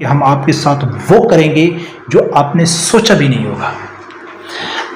کہ ہم آپ کے ساتھ وہ کریں گے جو آپ نے سوچا بھی نہیں ہوگا۔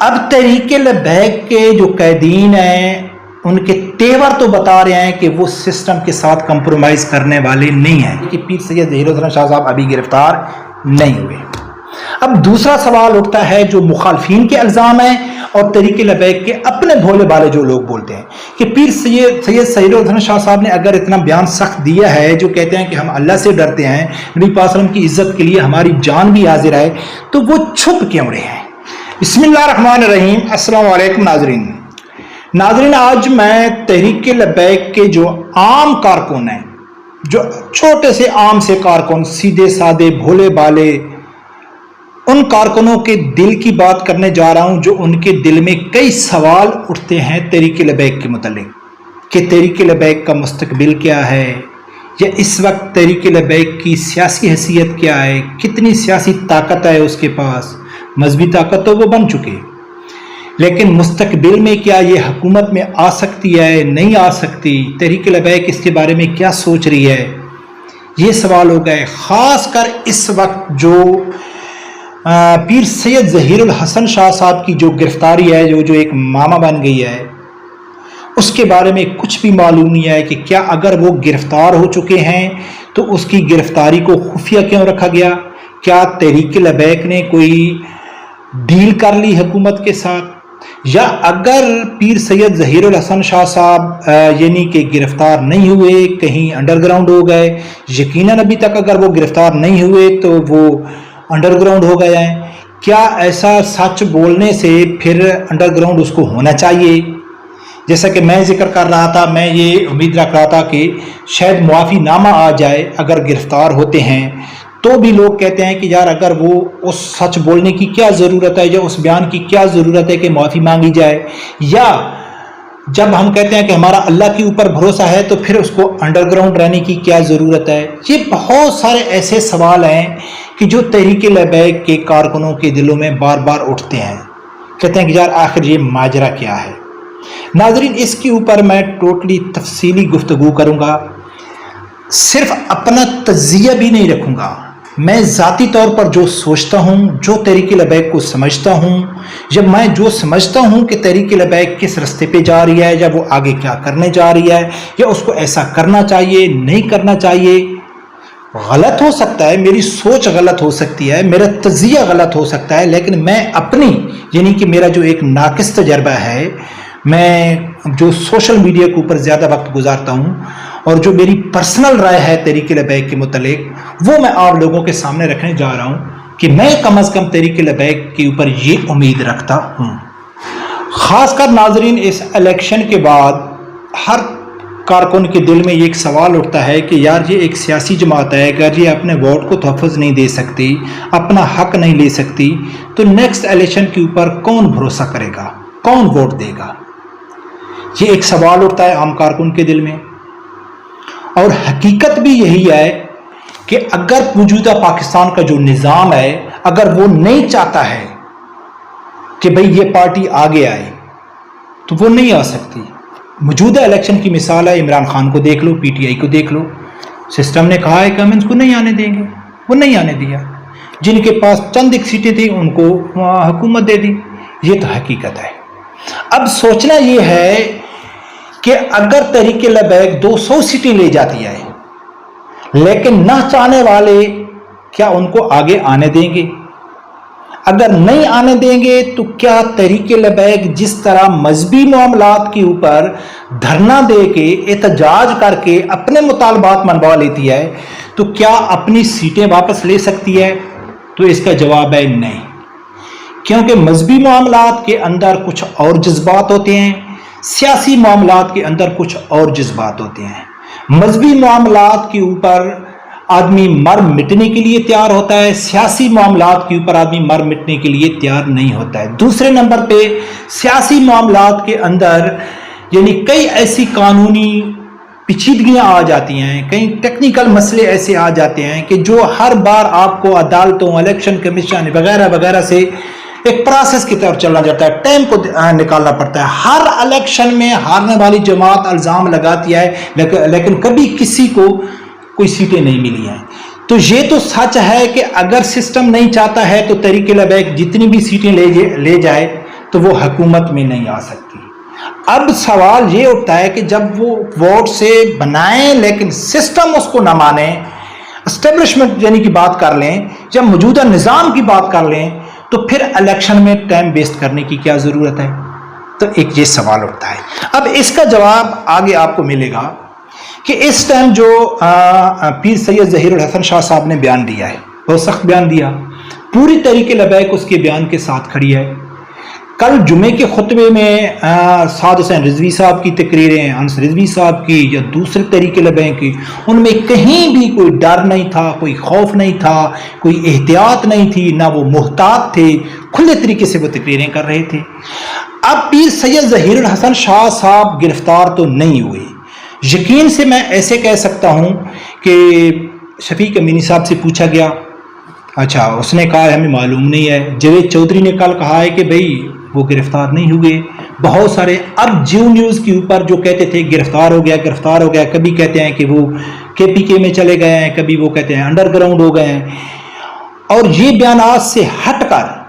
اب تحریک لبیک کے جو قیدین ہیں ان کے تیور تو بتا رہے ہیں کہ وہ سسٹم کے ساتھ کمپرومائز کرنے والے نہیں ہیں کہ پیر سید ظہیر الحسن شاہ صاحب ابھی گرفتار نہیں ہوئے۔ اب دوسرا سوال اٹھتا ہے جو مخالفین کے الزام ہیں اور تحریک لبیک کے اپنے بھولے بالے جو لوگ بولتے ہیں کہ پیر سید ظہیر الحسن شاہ صاحب نے اگر اتنا بیان سخت دیا ہے جو کہتے ہیں کہ ہم اللہ سے ڈرتے ہیں، نبی پاک صلی اللہ علیہ وسلم کی عزت کے لیے ہماری جان بھی حاضر ہے، تو وہ چھپ کیوں رہے ہیں؟ بسم اللہ الرحمن الرحیم۔ السلام علیکم ناظرین، آج میں تحریک لبیک کے جو عام کارکن ہیں، جو چھوٹے سے عام سے کارکن، سیدھے سادے بھولے بالے، ان کارکنوں کے دل کی بات کرنے جا رہا ہوں جو ان کے دل میں کئی سوال اٹھتے ہیں تحریک لبیک کے متعلق کہ تحریک لبیک کا مستقبل کیا ہے، یا اس وقت تحریک لبیک کی سیاسی حیثیت کیا ہے، کتنی سیاسی طاقت ہے اس کے پاس۔ مذہبی طاقت تو وہ بن چکے، لیکن مستقبل میں کیا یہ حکومت میں آ سکتی ہے، نہیں آ سکتی؟ تحریک لبیک اس کے بارے میں کیا سوچ رہی ہے؟ یہ سوال ہو گئے، خاص کر اس وقت جو پیر سید ظہیر الحسن شاہ صاحب کی جو گرفتاری ہے، جو ایک معمہ بن گئی ہے، اس کے بارے میں کچھ بھی معلوم نہیں ہے کہ کیا اگر وہ گرفتار ہو چکے ہیں تو اس کی گرفتاری کو خفیہ کیوں رکھا گیا؟ کیا تحریک لبیک نے کوئی ڈیل کر لی حکومت کے ساتھ؟ یا اگر پیر سید ظہیر الحسن شاہ صاحب یعنی کہ گرفتار نہیں ہوئے، کہیں انڈر گراؤنڈ ہو گئے؟ یقیناً ابھی تک اگر وہ گرفتار نہیں ہوئے تو وہ انڈر گراؤنڈ ہو گئے ہیں۔ کیا ایسا سچ بولنے سے پھر انڈر گراؤنڈ اس کو ہونا چاہیے؟ جیسا کہ میں ذکر کر رہا تھا، میں یہ امید رکھ رہا تھا کہ شاید معافی نامہ آ جائے اگر گرفتار ہوتے ہیں، تو بھی لوگ کہتے ہیں کہ یار اگر وہ اس سچ بولنے کی کیا ضرورت ہے، یا اس بیان کی کیا ضرورت ہے کہ معافی مانگی جائے؟ یا جب ہم کہتے ہیں کہ ہمارا اللہ کے اوپر بھروسہ ہے تو پھر اس کو انڈر گراؤنڈ رہنے کی کیا ضرورت ہے؟ یہ بہت سارے ایسے سوال ہیں کہ جو تحریک لبیک کے کارکنوں کے دلوں میں بار بار اٹھتے ہیں، کہتے ہیں کہ یار آخر یہ ماجرا کیا ہے؟ ناظرین، اس کے اوپر میں ٹوٹلی تفصیلی گفتگو کروں گا، صرف اپنا تجزیہ بھی نہیں رکھوں گا، میں ذاتی طور پر جو سوچتا ہوں، جو تحریک لبیک کو سمجھتا ہوں، جب میں جو سمجھتا ہوں کہ تحریک لبیک کس رستے پہ جا رہی ہے، یا وہ آگے کیا کرنے جا رہی ہے، یا اس کو ایسا کرنا چاہیے نہیں کرنا چاہیے۔ غلط ہو سکتا ہے، میری سوچ غلط ہو سکتی ہے، میرا تجزیہ غلط ہو سکتا ہے، لیکن میں اپنی یعنی کہ میرا جو ایک ناقص تجربہ ہے، میں جو سوشل میڈیا کے اوپر زیادہ وقت گزارتا ہوں اور جو میری پرسنل رائے ہے تحریک لبیک کے متعلق، وہ میں آپ لوگوں کے سامنے رکھنے جا رہا ہوں کہ میں کم از کم تحریک لبیک کے اوپر یہ امید رکھتا ہوں۔ خاص کر ناظرین، اس الیکشن کے بعد ہر کارکن کے دل میں یہ ایک سوال اٹھتا ہے کہ یار یہ ایک سیاسی جماعت ہے، اگر یہ اپنے ووٹ کو تحفظ نہیں دے سکتی، اپنا حق نہیں لے سکتی، تو نیکسٹ الیکشن کے اوپر کون بھروسہ کرے گا، کون ووٹ دے گا؟ یہ ایک سوال اٹھتا ہے عام کارکن کے دل میں۔ اور حقیقت بھی یہی ہے کہ اگر موجودہ پاکستان کا جو نظام ہے، اگر وہ نہیں چاہتا ہے کہ بھئی یہ پارٹی آگے آئے تو وہ نہیں آ سکتی۔ موجودہ الیکشن کی مثال ہے، عمران خان کو دیکھ لو، پی ٹی آئی کو دیکھ لو، سسٹم نے کہا ہے کہ ہم ان کو نہیں آنے دیں گے، وہ نہیں آنے دیا، جن کے پاس چند ایک سیٹیں تھیں ان کو حکومت دے دی۔ یہ تو حقیقت ہے۔ اب سوچنا یہ ہے کہ اگر تحریک لبیک 200 سیٹیں لے جاتی ہے، لیکن نہ چاہنے والے کیا ان کو آگے آنے دیں گے؟ اگر نہیں آنے دیں گے تو کیا تحریک لبیک جس طرح مذہبی معاملات کے اوپر دھرنا دے کے، احتجاج کر کے اپنے مطالبات منوا لیتی ہے، تو کیا اپنی سیٹیں واپس لے سکتی ہے؟ تو اس کا جواب ہے نہیں، کیونکہ مذہبی معاملات کے اندر کچھ اور جذبات ہوتے ہیں، سیاسی معاملات کے اندر کچھ اور جذبات ہوتے ہیں۔ مذہبی معاملات کے اوپر آدمی مر مٹنے کے لیے تیار ہوتا ہے، سیاسی معاملات کے اوپر آدمی مر مٹنے کے لیے تیار نہیں ہوتا ہے۔ دوسرے نمبر پہ سیاسی معاملات کے اندر یعنی کئی ایسی قانونی پیچیدگیاں آ جاتی ہیں، کئی ٹیکنیکل مسئلے ایسے آ جاتے ہیں کہ جو ہر بار آپ کو عدالتوں، الیکشن کمیشن وغیرہ وغیرہ سے ایک پروسیس کی طرف چلنا جاتا ہے، ٹائم کو نکالنا پڑتا ہے۔ ہر الیکشن میں ہارنے والی جماعت الزام لگاتی ہے، لیکن کبھی کسی کو کوئی سیٹیں نہیں ملی ہیں۔ تو یہ تو سچ ہے کہ اگر سسٹم نہیں چاہتا ہے تو تحریک لبیک جتنی بھی سیٹیں لے جائے تو وہ حکومت میں نہیں آ سکتی. اب سوال یہ اٹھتا ہے کہ جب وہ ووٹ سے بنائیں لیکن سسٹم اس کو نہ مانے، اسٹیبلشمنٹ یعنی کہ بات کر لیں، جب موجودہ نظام کی بات کر لیں، تو پھر الیکشن میں ٹائم ویسٹ کرنے کی کیا ضرورت ہے؟ تو ایک یہ سوال اٹھتا ہے. اب اس کا جواب آگے آپ کو ملے گا کہ اس ٹائم جو پیر سید ظہیر الحسن شاہ صاحب نے بیان دیا ہے، بہت سخت بیان دیا، پوری تحریک لبیک اس کے بیان کے ساتھ کھڑی ہے. کل جمعے کے خطبے میں سعد حسین رضوی صاحب کی تقریریں، انس رضوی صاحب کی یا دوسرے تحریک لبیک کی، ان میں کہیں بھی کوئی ڈر نہیں تھا، کوئی خوف نہیں تھا، کوئی احتیاط نہیں تھی، نہ وہ محتاط تھے، کھلے طریقے سے وہ تقریریں کر رہے تھے. اب پیر سید ظہیر الحسن شاہ صاحب گرفتار تو نہیں ہوئے. یقین سے میں ایسے کہہ سکتا ہوں کہ شفیق امینی صاحب سے پوچھا گیا، اچھا اس نے کہا ہمیں معلوم نہیں ہے. جاوید چودھری نے کل کہا ہے کہ بھئی وہ گرفتار نہیں ہوئے. بہت سارے اب جیو نیوز کے اوپر جو کہتے تھے گرفتار ہو گیا، کبھی کہتے ہیں کہ وہ KPK میں چلے گئے ہیں، کبھی وہ کہتے ہیں انڈر گراؤنڈ ہو گئے ہیں. اور یہ بیانات سے ہٹ کر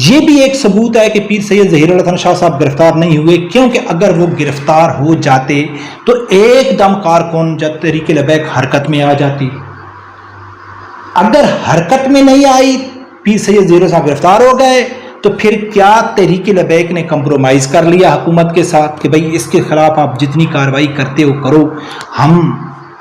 یہ بھی ایک ثبوت ہے کہ پیر سید ظہیر الحسن شاہ صاحب گرفتار نہیں ہوئے، کیونکہ اگر وہ گرفتار ہو جاتے تو ایک دم کارکن جب تحریک لبیک حرکت میں آ جاتی. اگر حرکت میں نہیں آئی، پیر سید ظہیر صاحب گرفتار ہو گئے، تو پھر کیا تحریک لبیک نے کمپرومائز کر لیا حکومت کے ساتھ کہ بھئی اس کے خلاف آپ جتنی کارروائی کرتے ہو کرو، ہم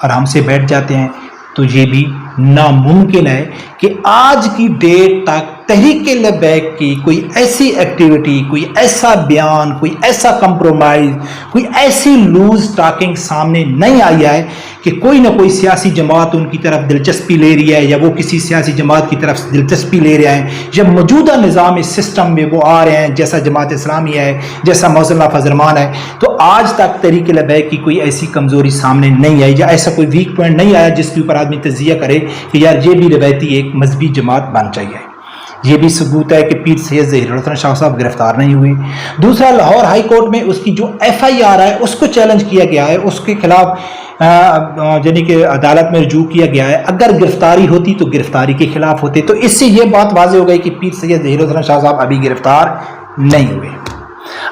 آرام سے بیٹھ جاتے ہیں؟ تو یہ بھی ناممکن ہے کہ آج کی ڈیٹ تک تحریک لبیک کی کوئی ایسی ایکٹیویٹی، کوئی ایسا بیان، کوئی ایسا کمپرومائز، کوئی ایسی لوز ٹاکنگ سامنے نہیں آئی ہے کہ کوئی نہ کوئی سیاسی جماعت ان کی طرف دلچسپی لے رہی ہے، یا وہ کسی سیاسی جماعت کی طرف دلچسپی لے رہے ہیں. جب موجودہ نظام اس سسٹم میں وہ آ رہے ہیں، جیسا جماعت اسلامی ہے، جیسا موزن اللہ فضل الرحمان ہے، تو آج تک تحریک لبیک کی کوئی ایسی کمزوری سامنے نہیں آئی، یا ایسا کوئی ویک پوائنٹ نہیں آیا جس کے اوپر آدمی تجزیہ کرے کہ یار یہ بھی روایتی ایک مذہبی جماعت بن چاہیے. یہ بھی ثبوت ہے کہ پیر سید ظہیر الحسن شاہ صاحب گرفتار نہیں ہوئے. دوسرا، لاہور ہائی کورٹ میں اس کی جو FIR ہے اس کو چیلنج کیا گیا ہے، اس کے خلاف یعنی کہ عدالت میں رجوع کیا گیا ہے. اگر گرفتاری ہوتی تو گرفتاری کے خلاف ہوتے. تو اس سے یہ بات واضح ہو گئی کہ پیر سید ظہیر الحسن شاہ صاحب ابھی گرفتار نہیں ہوئے.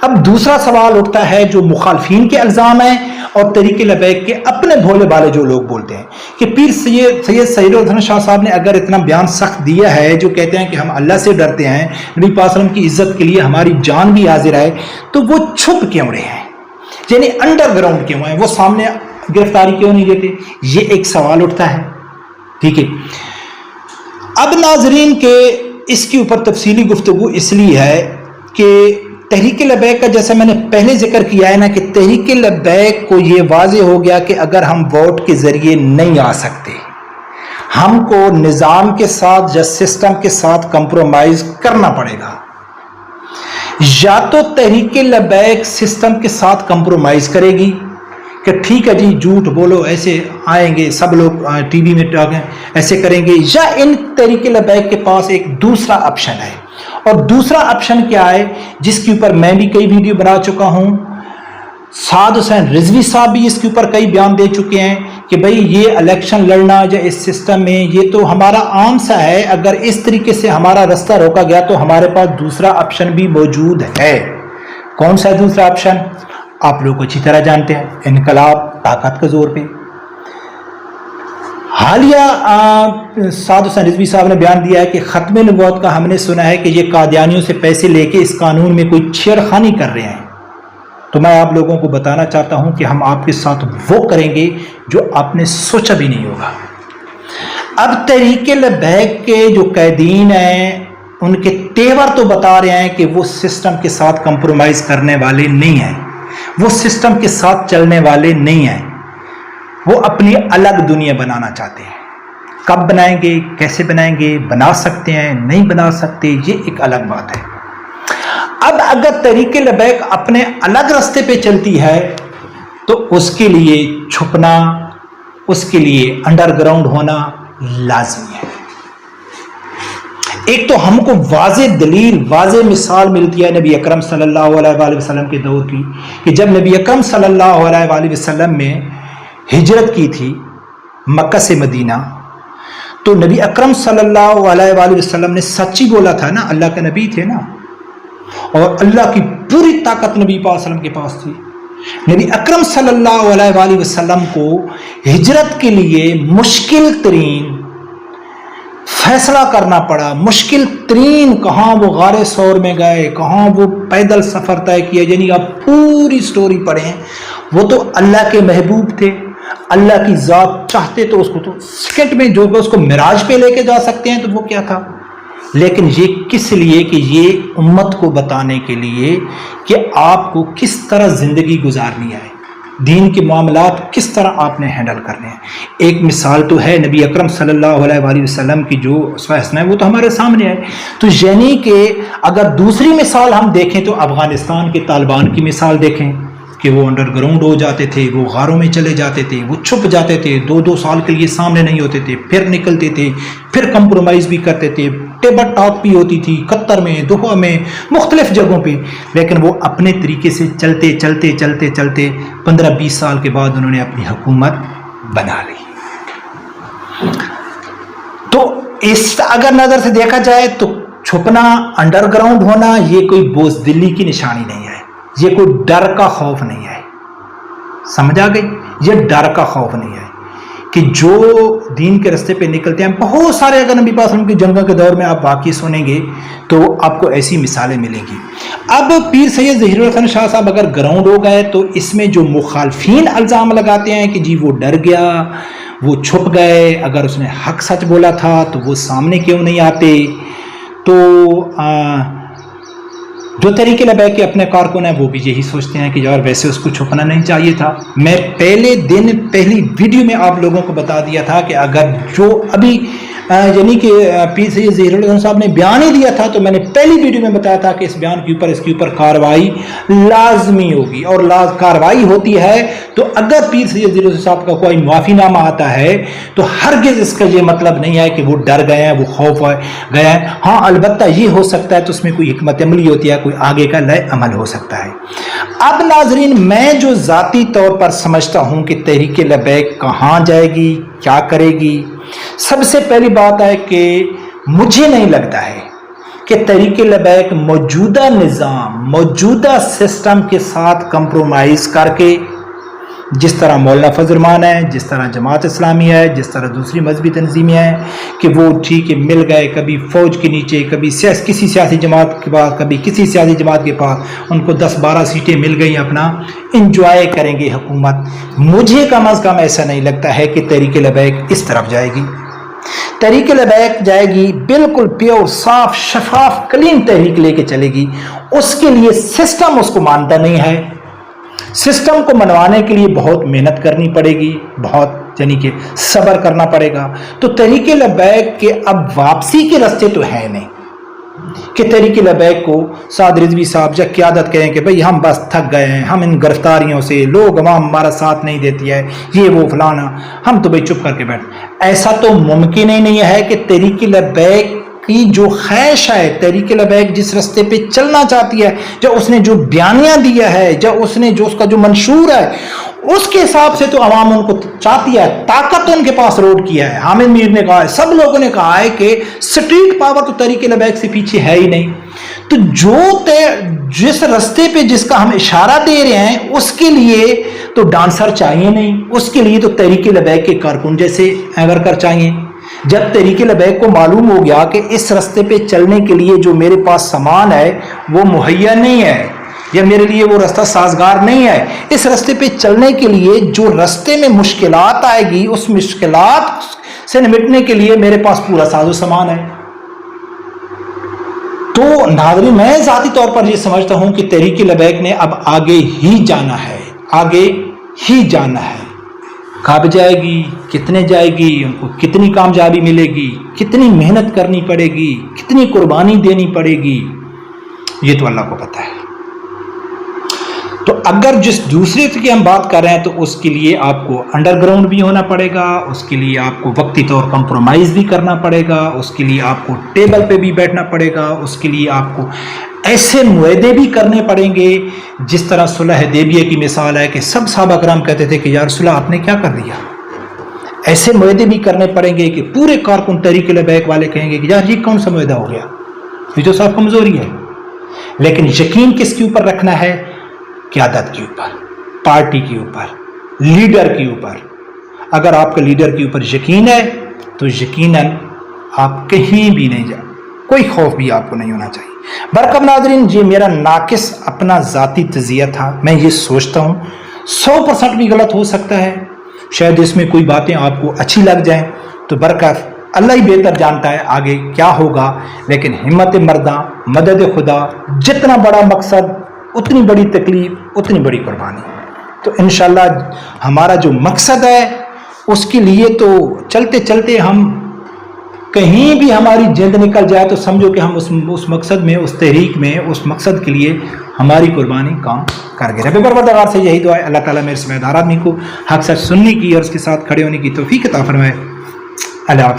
اب دوسرا سوال اٹھتا ہے جو مخالفین کے الزام ہیں اور تحریک لبیک کے اپنے بھولے بالے جو لوگ بولتے ہیں کہ پیر سید ظہیر الحسن شاہ صاحب نے اگر اتنا بیان سخت دیا ہے، جو کہتے ہیں کہ ہم اللہ سے ڈرتے ہیں، نبی پاک صلی اللہ علیہ وسلم کی عزت کے لیے ہماری جان بھی حاضر ہے، تو وہ چھپ کیوں رہے ہیں؟ یعنی انڈر گراؤنڈ کیوں ہیں؟ وہ سامنے گرفتاری کیوں نہیں دیتے؟ یہ ایک سوال اٹھتا ہے. ٹھیک ہے، اب ناظرین کے اس کے اوپر تفصیلی گفتگو اس لیے ہے کہ تحریک لبیک کا جیسا میں نے پہلے ذکر کیا ہے نا کہ تحریک لبیک کو یہ واضح ہو گیا کہ اگر ہم ووٹ کے ذریعے نہیں آ سکتے، ہم کو نظام کے ساتھ یا سسٹم کے ساتھ کمپرومائز کرنا پڑے گا. یا تو تحریک لبیک سسٹم کے ساتھ کمپرومائز کرے گی کہ ٹھیک ہے جی جھوٹ بولو، ایسے آئیں گے سب لوگ ٹی وی میں ایسے کریں گے، یا ان تحریک لبیک کے پاس ایک دوسرا آپشن ہے. اور دوسرا آپشن کیا ہے جس کے اوپر میں بھی کئی ویڈیو بنا چکا ہوں، سعد حسین رضوی صاحب بھی اس کے اوپر کئی بیان دے چکے ہیں کہ بھئی یہ الیکشن لڑنا یا اس سسٹم میں یہ تو ہمارا عام سا ہے، اگر اس طریقے سے ہمارا راستہ روکا گیا تو ہمارے پاس دوسرا آپشن بھی موجود ہے. کون سا ہے دوسرا آپشن؟ آپ لوگ اچھی طرح جانتے ہیں، انقلاب طاقت کے زور پہ. حالیہ سعد حسین رضوی صاحب نے بیان دیا ہے کہ ختم نبوت کا ہم نے سنا ہے کہ یہ قادیانیوں سے پیسے لے کے اس قانون میں کوئی چھیڑخانی کر رہے ہیں. تو میں آپ لوگوں کو بتانا چاہتا ہوں کہ ہم آپ کے ساتھ وہ کریں گے جو آپ نے سوچا بھی نہیں ہوگا. اب تحریک لبیک کے جو قیدین ہیں ان کے تیور تو بتا رہے ہیں کہ وہ سسٹم کے ساتھ کمپرومائز کرنے والے نہیں ہیں، وہ سسٹم کے ساتھ چلنے والے نہیں ہیں، وہ اپنی الگ دنیا بنانا چاہتے ہیں. کب بنائیں گے، کیسے بنائیں گے، بنا سکتے ہیں نہیں بنا سکتے، یہ ایک الگ بات ہے. اب اگر تحریک لبیک اپنے الگ راستے پہ چلتی ہے تو اس کے لیے چھپنا، اس کے لیے انڈر گراؤنڈ ہونا لازمی ہے. ایک تو ہم کو واضح دلیل، واضح مثال ملتی ہے نبی اکرم صلی اللہ علیہ وآلہ وسلم کے دور کی کہ جب نبی اکرم صلی اللہ علیہ وآلہ وسلم میں ہجرت کی تھی مکہ سے مدینہ، تو نبی اکرم صلی اللہ علیہ وآلہ وسلم نے سچ ہی بولا تھا نا، اللہ کے نبی تھے نا، اور اللہ کی پوری طاقت نبی پاک صلی اللہ علیہ وسلم کے پاس تھی۔ نبی اکرم صلی اللہ علیہ وآلہ وسلم کو ہجرت کے لیے مشکل ترین فیصلہ کرنا پڑا، مشکل ترین، کہاں وہ غار ثور میں گئے، کہاں وہ پیدل سفر طے کیا، یعنی آپ پوری سٹوری پڑھیں۔ وہ تو اللہ کے محبوب تھے، اللہ کی ذات چاہتے تو اس کو تو سیکنڈ میں جو اس کو معراج پہ لے کے جا سکتے ہیں، تو وہ کیا تھا؟ لیکن یہ کس لیے؟ کہ یہ امت کو بتانے کے لیے کہ آپ کو کس طرح زندگی گزارنی ہے، دین کے معاملات کس طرح آپ نے ہینڈل کرنے ہیں۔ ایک مثال تو ہے نبی اکرم صلی اللہ علیہ وآلہ وسلم کی جو فیصلہ ہے وہ تو ہمارے سامنے ہے۔ تو یعنی کہ اگر دوسری مثال ہم دیکھیں تو افغانستان کے طالبان کی مثال دیکھیں کہ وہ انڈر گراؤنڈ ہو جاتے تھے، وہ غاروں میں چلے جاتے تھے، وہ چھپ جاتے تھے، 2 سال کے لیے سامنے نہیں ہوتے تھے، پھر نکلتے تھے، پھر کمپرومائز بھی کرتے تھے، ٹیبل ٹاک بھی ہوتی تھی قطر میں، دوحہ میں، مختلف جگہوں پہ، لیکن وہ اپنے طریقے سے چلتے چلتے چلتے چلتے 15-20 سال کے بعد انہوں نے اپنی حکومت بنا لی۔ تو اس اگر نظر سے دیکھا جائے تو چھپنا، انڈر گراؤنڈ ہونا، یہ کوئی بزدلی کی نشانی نہیں ہے، یہ کوئی ڈر کا خوف نہیں ہے، سمجھ آ گئی؟ یہ ڈر کا خوف نہیں ہے کہ جو دین کے رستے پہ نکلتے ہیں بہت سارے، اگر نبی پاک کی جنگوں کے دور میں آپ واقعی سنیں گے تو آپ کو ایسی مثالیں ملیں گی۔ اب پیر سید ظہیر الحسن شاہ صاحب اگر گراؤنڈ ہو گئے تو اس میں جو مخالفین الزام لگاتے ہیں کہ جی وہ ڈر گیا، وہ چھپ گئے، اگر اس نے حق سچ بولا تھا تو وہ سامنے کیوں نہیں آتے، تو جو طریقے لبیک کے اپنے کارکن ہیں وہ بھی یہی سوچتے ہیں کہ یار ویسے اس کو چھپنا نہیں چاہیے تھا۔ میں پہلے دن پہلی ویڈیو میں آپ لوگوں کو بتا دیا تھا کہ اگر جو ابھی یعنی کہ پیر سید ظہیر الحسن صاحب نے بیان ہی دیا تھا تو میں نے پہلی ویڈیو میں بتایا تھا کہ اس بیان کے اوپر اس کے اوپر کارروائی لازمی ہوگی، اور کارروائی ہوتی ہے تو اگر پیر سید ظہیر الحسن صاحب کا کوئی معافی نامہ آتا ہے تو ہرگز اس کا یہ مطلب نہیں ہے کہ وہ ڈر گئے ہیں، وہ خوف گئے ہیں۔ ہاں البتہ یہ ہو سکتا ہے تو اس میں کوئی حکمت عملی ہوتی ہے، کوئی آگے کا لائے عمل ہو سکتا ہے۔ اب ناظرین، میں جو ذاتی طور پر سمجھتا ہوں کہ تحریک لبیک کہاں جائے گی، کیا کرے گی، سب سے پہلی بات ہے کہ مجھے نہیں لگتا ہے کہ تحریک لبیک موجودہ نظام، موجودہ سسٹم کے ساتھ کمپرومائز کر کے، جس طرح مولانا فضل الرحمان ہے، جس طرح جماعت اسلامی ہے، جس طرح دوسری مذہبی تنظیمیں ہیں کہ وہ ٹھیک ہے مل گئے، کبھی فوج کے نیچے، کبھی کسی سیاسی جماعت کے پاس، کبھی کسی سیاسی جماعت کے پاس، ان کو 10-12 سیٹیں مل گئی، اپنا انجوائے کریں گے حکومت۔ مجھے کم از کم ایسا نہیں لگتا ہے کہ تحریک لبیک اس طرف جائے گی۔ تحریک لبیک جائے گی بالکل پیور، صاف، شفاف، کلین تحریک لے کے چلے گی۔ اس کے لیے سسٹم اس کو مانتا نہیں ہے، سسٹم کو منوانے کے لیے بہت محنت کرنی پڑے گی، بہت یعنی کہ صبر کرنا پڑے گا۔ تو تحریک لبیک کے اب واپسی کے راستے تو ہے نہیں کہ تحریک لبیک کو سعد رضوی صاحب جب قیادت کریں کہ بھئی ہم بس تھک گئے ہیں، ہم ان گرفتاریوں سے، لوگ عوام ہمارا ساتھ نہیں دیتی ہے، یہ وہ فلانا، ہم تو بھئی چپ کر کے بیٹھ۔ ایسا تو ممکن ہی نہیں ہے کہ تحریک لبیک کی جو خواہش ہے، تحریک لبیک جس رستے پہ چلنا چاہتی ہے، جو اس نے جو بیانیہ دیا ہے، جو اس نے جو اس کا جو منشور ہے، اس کے حساب سے تو عوام ان کو چاہتی ہے، طاقت ان کے پاس روڈ کیا ہے۔ حامد میر نے کہا ہے، سب لوگوں نے کہا ہے کہ سٹریٹ پاور تو تحریک لبیک سے پیچھے ہے ہی نہیں۔ تو جس رستے پہ جس کا ہم اشارہ دے رہے ہیں اس کے لیے تو ڈانسر چاہیے نہیں، اس کے لیے تو تحریک لبیک کے کارکن جیسے ورکر چاہیے۔ جب تحریک لبیک کو معلوم ہو گیا کہ اس رستے پہ چلنے کے لیے جو میرے پاس سامان ہے وہ مہیا نہیں ہے، یا میرے لیے وہ راستہ سازگار نہیں ہے، اس راستے پہ چلنے کے لیے جو راستے میں مشکلات آئے گی، اس مشکلات سے نمٹنے کے لیے میرے پاس پورا ساز و سامان ہے۔ تو ناظرین، میں ذاتی طور پر یہ سمجھتا ہوں کہ تحریک لبیک نے اب آگے ہی جانا ہے، آگے ہی جانا ہے۔ کب جائے گی، کتنے جائے گی، ان کو کتنی کامیابی ملے گی، کتنی محنت کرنی پڑے گی، کتنی قربانی دینی پڑے گی، یہ تو اللہ کو پتہ ہے۔ تو اگر جس دوسرے کی ہم بات کر رہے ہیں تو اس کے لیے آپ کو انڈر گراؤنڈ بھی ہونا پڑے گا، اس کے لیے آپ کو وقتی طور کمپرومائز بھی کرنا پڑے گا، اس کے لیے آپ کو ٹیبل پہ بھی بیٹھنا پڑے گا، اس کے لیے آپ کو ایسے معاہدے بھی کرنے پڑیں گے جس طرح صلح حدیبیہ کی مثال ہے کہ سب صحابہ کرام کہتے تھے کہ یا رسول اللہ آپ نے کیا کر دیا، ایسے معاہدے بھی کرنے پڑیں گے کہ پورے کارکن تحریک لبیک والے کہیں گے کہ یار یہ کون سا معاہدہ ہو گیا، یہ تو صاحب کمزوری ہے۔ لیکن یقین کس کے اوپر رکھنا ہے؟ قیادت کے اوپر، پارٹی کے اوپر، لیڈر کے اوپر۔ اگر آپ کا لیڈر کے اوپر یقین ہے تو یقیناً آپ کہیں بھی نہیں جائیں، کوئی خوف بھی آپ کو نہیں ہونا چاہیے۔ برکب ناظرین، یہ میرا ناقص اپنا ذاتی تجزیہ تھا، میں یہ سوچتا ہوں 100% بھی غلط ہو سکتا ہے، شاید اس میں کوئی باتیں آپ کو اچھی لگ جائیں، تو برکت اللہ ہی بہتر جانتا ہے آگے کیا ہوگا۔ لیکن ہمت مرداں، مدد خدا، جتنا بڑا مقصد اتنی بڑی تکلیف، اتنی بڑی قربانی۔ تو انشاءاللہ ہمارا جو مقصد ہے اس کے لیے تو چلتے چلتے ہم کہیں بھی ہماری جلد نکل جائے تو سمجھو کہ ہم اس مقصد میں، اس تحریک میں، اس مقصد کے لیے ہماری قربانی کام کر گئے۔ رب پروردگار سے یہی دعا ہے اللہ تعالیٰ میرے سمیت ہر آدمی کو حق سچ سننے کی اور اس کے ساتھ کھڑے ہونے کی توفیق عطا فرمائے۔ اللہ